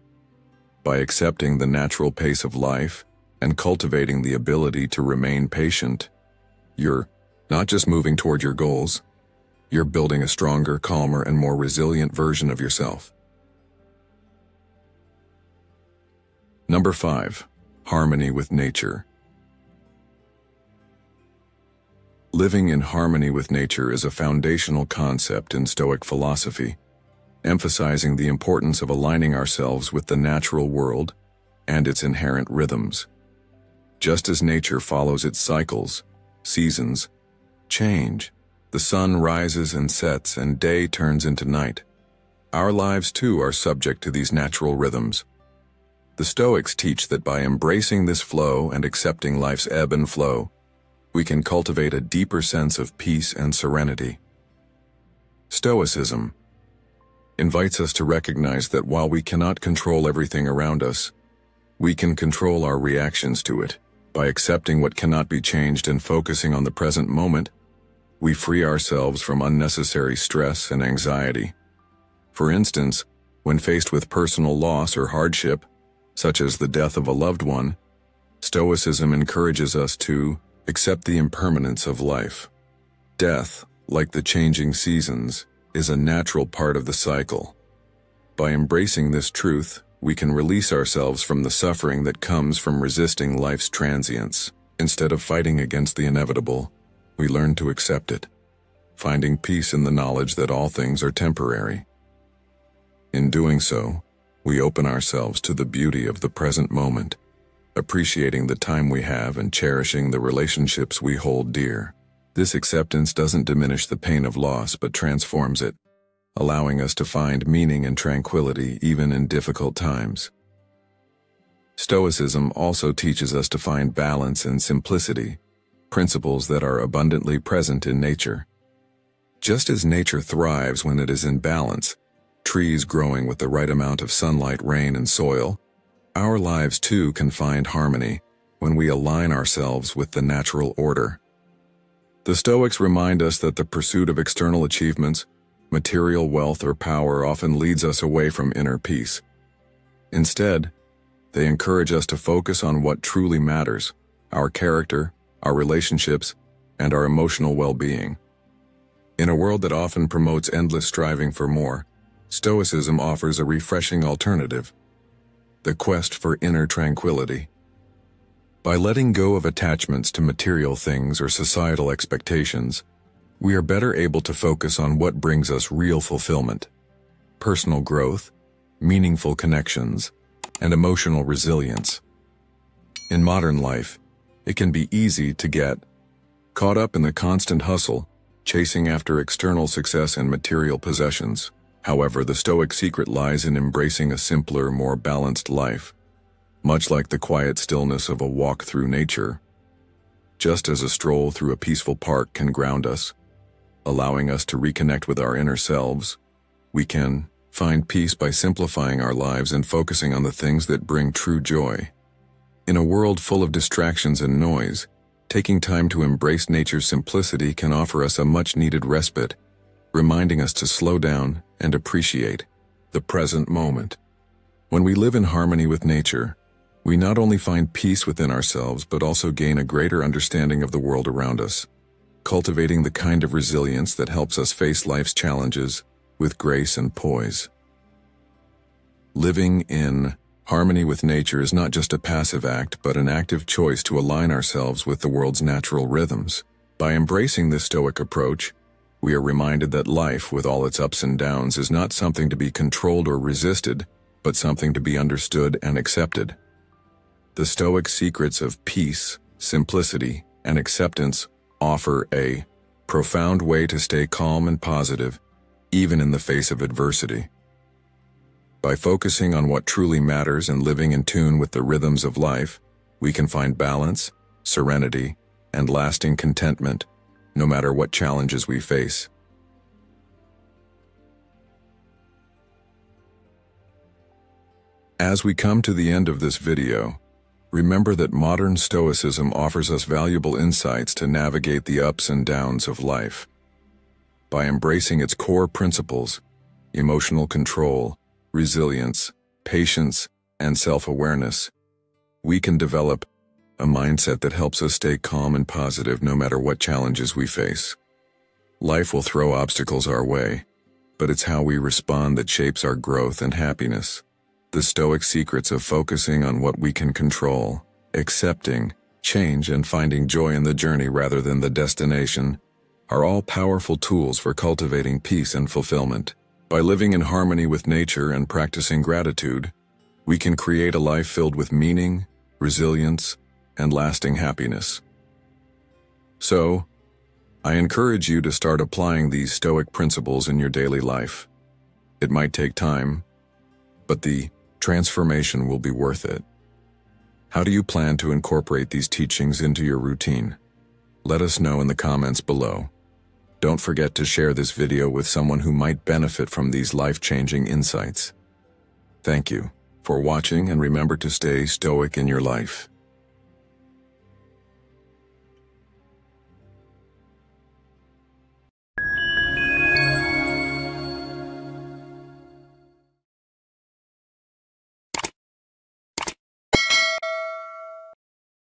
By accepting the natural pace of life and cultivating the ability to remain patient, you're not just moving toward your goals, you're building a stronger, calmer, and more resilient version of yourself. Number 5. Harmony with nature. Living in harmony with nature is a foundational concept in Stoic philosophy, emphasizing the importance of aligning ourselves with the natural world and its inherent rhythms. Just as nature follows its cycles, seasons change, the sun rises and sets and day turns into night. Our lives too are subject to these natural rhythms. The Stoics teach that by embracing this flow and accepting life's ebb and flow, we can cultivate a deeper sense of peace and serenity. Stoicism invites us to recognize that while we cannot control everything around us, we can control our reactions to it. By accepting what cannot be changed and focusing on the present moment, we free ourselves from unnecessary stress and anxiety. For instance, when faced with personal loss or hardship, such as the death of a loved one, Stoicism encourages us to accept the impermanence of life. Death, like the changing seasons, is a natural part of the cycle. By embracing this truth, we can release ourselves from the suffering that comes from resisting life's transience. Instead of fighting against the inevitable, we learn to accept it, finding peace in the knowledge that all things are temporary. In doing so, we open ourselves to the beauty of the present moment, appreciating the time we have and cherishing the relationships we hold dear. This acceptance doesn't diminish the pain of loss but transforms it, allowing us to find meaning and tranquility even in difficult times. Stoicism also teaches us to find balance and simplicity, principles that are abundantly present in nature. Just as nature thrives when it is in balance, trees growing with the right amount of sunlight, rain, and soil, our lives too can find harmony when we align ourselves with the natural order. The Stoics remind us that the pursuit of external achievements, material wealth, or power often leads us away from inner peace. Instead, they encourage us to focus on what truly matters: our character, our relationships, and our emotional well-being. In a world that often promotes endless striving for more, Stoicism offers a refreshing alternative: the quest for inner tranquility. By letting go of attachments to material things or societal expectations, we are better able to focus on what brings us real fulfillment: personal growth, meaningful connections, and emotional resilience. In modern life, it can be easy to get caught up in the constant hustle, chasing after external success and material possessions. However, the Stoic secret lies in embracing a simpler, more balanced life. Much like the quiet stillness of a walk through nature, just as a stroll through a peaceful park can ground us, allowing us to reconnect with our inner selves, we can find peace by simplifying our lives and focusing on the things that bring true joy. In a world full of distractions and noise, taking time to embrace nature's simplicity can offer us a much-needed respite, reminding us to slow down and appreciate the present moment. When we live in harmony with nature, we not only find peace within ourselves but also gain a greater understanding of the world around us, cultivating the kind of resilience that helps us face life's challenges with grace and poise. Living in harmony with nature is not just a passive act but an active choice to align ourselves with the world's natural rhythms. By embracing this Stoic approach, we are reminded that life, with all its ups and downs, is not something to be controlled or resisted, but something to be understood and accepted. The Stoic secrets of peace, simplicity, and acceptance offer a profound way to stay calm and positive, even in the face of adversity. By focusing on what truly matters and living in tune with the rhythms of life, we can find balance, serenity, and lasting contentment, no matter what challenges we face. As we come to the end of this video, remember that modern Stoicism offers us valuable insights to navigate the ups and downs of life. By embracing its core principles, emotional control, resilience, patience, and self-awareness, we can develop a mindset that helps us stay calm and positive no matter what challenges we face. Life will throw obstacles our way, but it's how we respond that shapes our growth and happiness. The Stoic secrets of focusing on what we can control, accepting change, and finding joy in the journey rather than the destination are all powerful tools for cultivating peace and fulfillment. By living in harmony with nature and practicing gratitude, we can create a life filled with meaning, resilience, and lasting happiness. So, I encourage you to start applying these Stoic principles in your daily life. It might take time, but the transformation will be worth it. How do you plan to incorporate these teachings into your routine? Let us know in the comments below. Don't forget to share this video with someone who might benefit from these life-changing insights. Thank you for watching, and remember to stay stoic in your life.